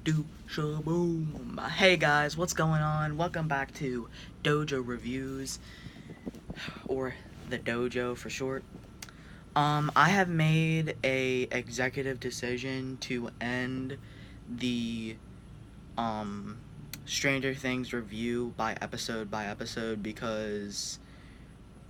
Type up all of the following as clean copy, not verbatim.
do shaboom. Hey guys, what's going on? Welcome back to Dojo Reviews, or the Dojo for short. I have made a executive decision to end the um Stranger Things review by episode because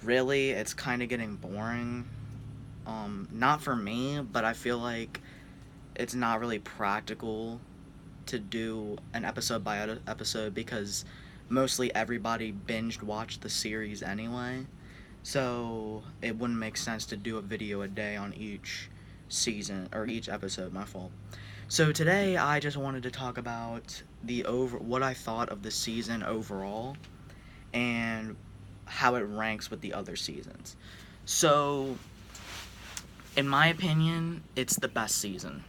really it's kind of getting boring. Not for me, but I feel like it's not really practical to do an episode by episode because mostly everybody binged watched the series anyway. So it wouldn't make sense to do a video a day on each season or each episode, my fault. So today I just wanted to talk about what I thought of the season overall and how it ranks with the other seasons. So in my opinion, it's the best season.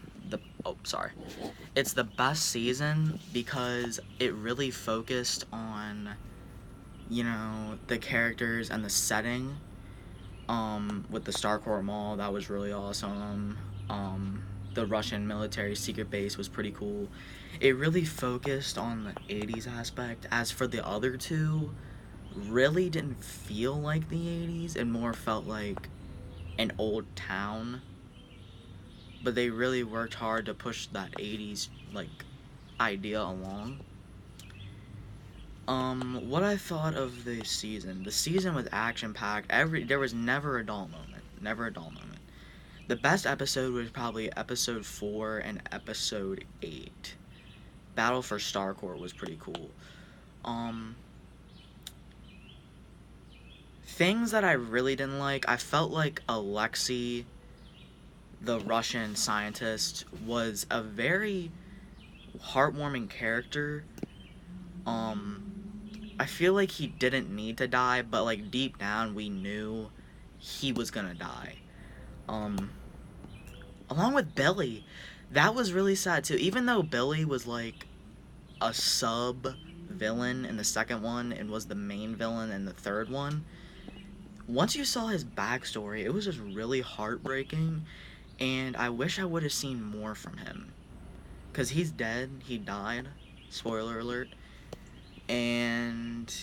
It's the best season because it really focused on, the characters and the setting. With the Starcourt Mall, that was really awesome. The Russian military secret base was pretty cool. It really focused on the 80s aspect. As for the other two, really didn't feel like the 80s. It more felt like an old town, but they really worked hard to push that 80s idea along. What I thought of the season. The season was action packed. There was never a dull moment. Never a dull moment. The best episode was probably episode 4 and episode 8. Battle for Starcourt was pretty cool. Things that I really didn't like, I felt like Alexei, the Russian scientist, was a very heartwarming character. I feel like he didn't need to die, but like deep down we knew he was gonna die. Along with Billy, that was really sad too. Even though Billy was like a sub villain in the second one and was the main villain in the third one, once you saw his backstory, it was just really heartbreaking, and I wish I would have seen more from him. Because he's dead, he died, spoiler alert, and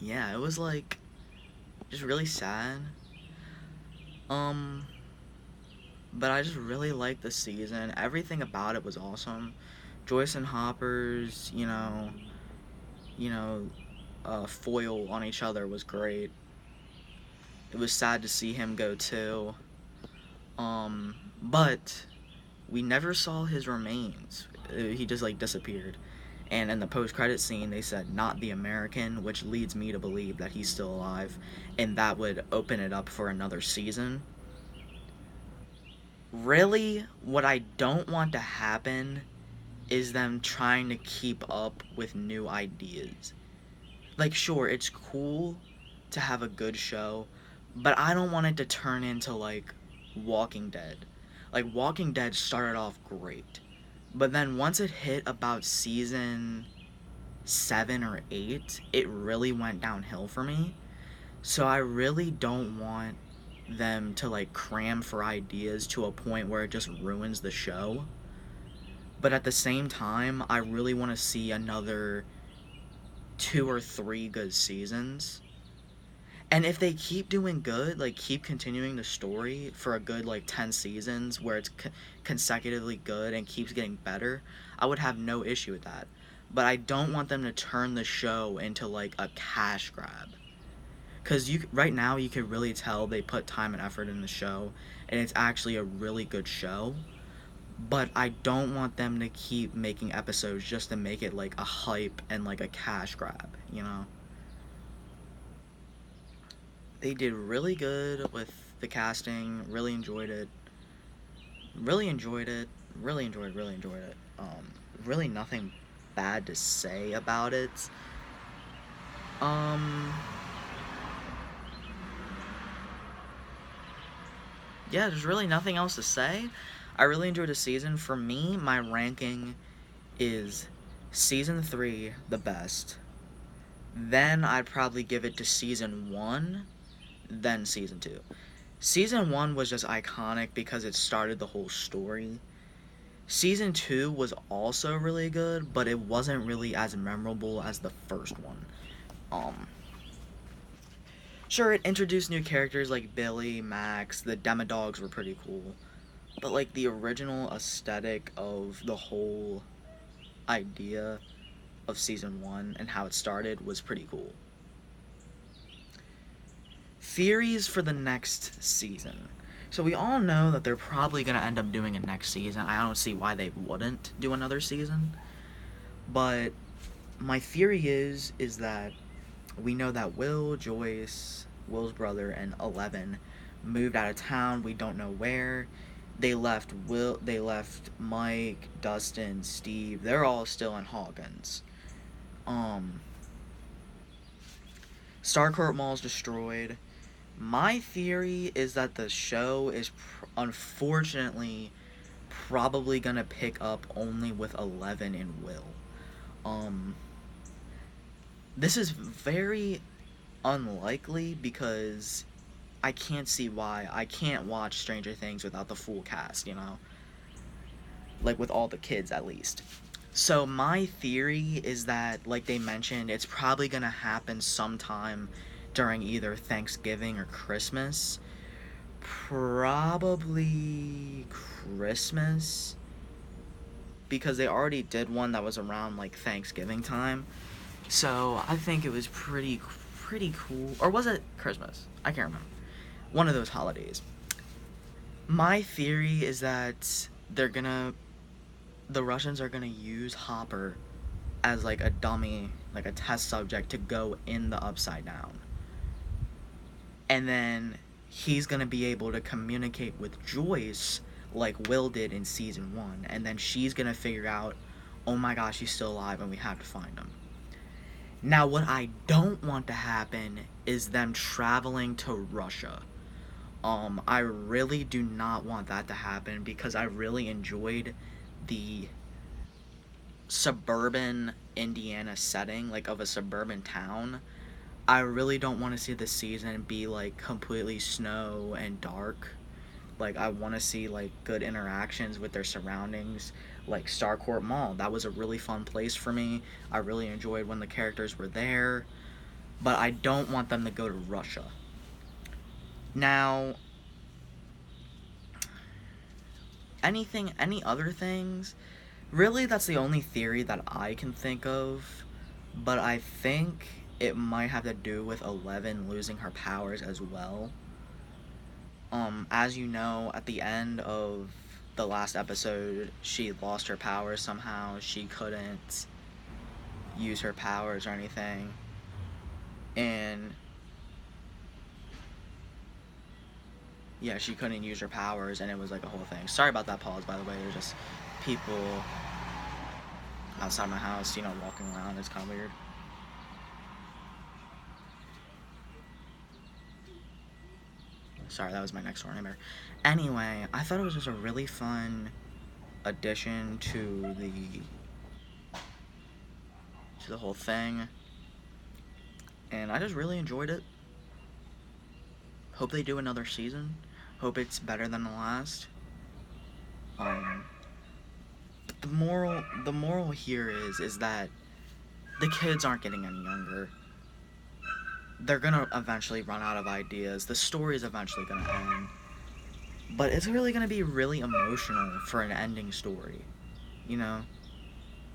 yeah, it was like just really sad. Um, but I just really liked the season. Everything about it was awesome. Joyce and Hopper's, you know, foil on each other was great. It was sad to see him go too. But we never saw his remains. He just like disappeared. And in the post-credit scene, they said not the American, which leads me to believe that he's still alive, and that would open it up for another season. Really, what I don't want to happen is them trying to keep up with new ideas. Like, sure, it's cool to have a good show, but I don't want it to turn into like Walking Dead. Like, Walking Dead started off great, but then once it hit about season 7 or 8, it really went downhill for me. So I really don't want them to like cram for ideas to a point where it just ruins the show. But at the same time, I really want to see another 2 or 3 good seasons. And if they keep doing good, like keep continuing the story for a good like 10 seasons where it's consecutively good and keeps getting better, I would have no issue with that. But I don't want them to turn the show into like a cash grab. Cuz right now you can really tell they put time and effort in the show and it's actually a really good show. But I don't want them to keep making episodes just to make it like a hype and like a cash grab. They did really good with the casting. Really enjoyed it. Really enjoyed it. Really enjoyed it. Really nothing bad to say about it. Um, yeah, there's really nothing else to say. I really enjoyed the season. For me, my ranking is season 3 the best. Then I'd probably give it to season 1, then season 2. Season 1 was just iconic because it started the whole story. Season 2 was also really good, but it wasn't really as memorable as the first one. Um, sure, it introduced new characters like Billy, Max, the Demodogs were pretty cool. But, like, the original aesthetic of the whole idea of Season 1 and how it started was pretty cool. Theories for the next season. So we all know that they're probably going to end up doing a next season. I don't see why they wouldn't do another season. But my theory is that we know that Will, Joyce, Will's brother, and Eleven moved out of town. We don't know where. They left Mike, Dustin, Steve. They're all still in Hawkins. Starcourt Mall's destroyed. My theory is that the show is unfortunately probably gonna pick up only with Eleven and Will. This is very unlikely because I can't see why. I can't watch Stranger Things without the full cast, you know? Like, with all the kids, at least. So, my theory is that, like they mentioned, it's probably gonna happen sometime during either Thanksgiving or Christmas. Probably Christmas. Because they already did one that was around, like, Thanksgiving time. So, I think it was pretty cool. Or was it Christmas? I can't remember. One of those holidays. My theory is that the Russians are gonna use Hopper as, like, a dummy, like a test subject to go in the Upside Down. And then he's gonna be able to communicate with Joyce like Will did in Season 1. And then she's gonna figure out, oh my gosh, he's still alive and we have to find him. Now, what I don't want to happen is them traveling to Russia. I really do not want that to happen because I really enjoyed the suburban Indiana setting, like, of a suburban town. I really don't want to see the season be, like, completely snow and dark. Like, I want to see, like, good interactions with their surroundings. Like, Starcourt Mall, that was a really fun place for me. I really enjoyed when the characters were there. But I don't want them to go to Russia. Now, any other things? Really, that's the only theory that I can think of. But I think it might have to do with Eleven losing her powers as well. As you know, at the end of the last episode, she lost her powers somehow. She couldn't use her powers or anything. And yeah, she couldn't use her powers, and it was like a whole thing. Sorry about that pause, by the way. There's just people outside my house, you know, walking around. It's kind of weird. Sorry, that was my next door neighbor. Anyway, I thought it was just a really fun addition to the whole thing. And I just really enjoyed it. Hope they do another season. Hope it's better than the last. The moral here is that the kids aren't getting any younger. They're gonna eventually run out of ideas. The story is eventually gonna end. But it's really gonna be really emotional for an ending story. You know?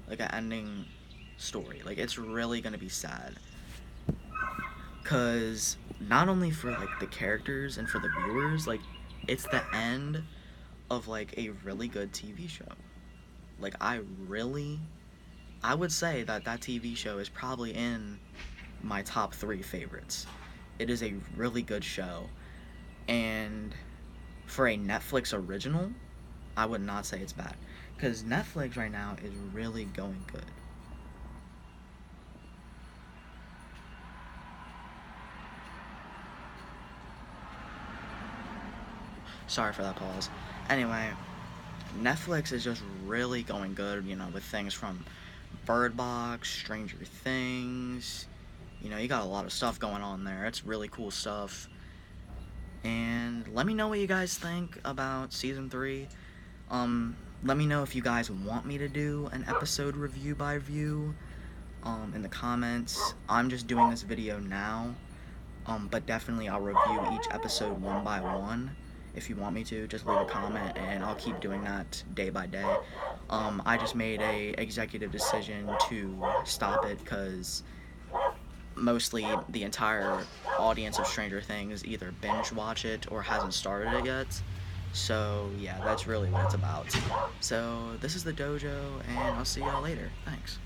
Like an ending story. Like, it's really gonna be sad. Cause not only for, like, the characters and for the viewers, like, it's the end of, like, a really good TV show. Like, I would say that TV show is probably in my top 3 favorites. It is a really good show. And for a Netflix original, I would not say it's bad. Because Netflix right now is really going good. Sorry for that pause. Anyway, Netflix is just really going good, you know, with things from Bird Box, Stranger Things. You know, you got a lot of stuff going on there. It's really cool stuff. And let me know what you guys think about Season 3. let me know if you guys want me to do an episode review by view in the comments. I'm just doing this video now, but definitely I'll review each episode one by one. If you want me to, just leave a comment and I'll keep doing that day by day. I just made a executive decision to stop it because mostly the entire audience of Stranger Things either binge watch it or hasn't started it yet. So yeah, that's really what it's about. So this is the Dojo, and I'll see y'all later. Thanks.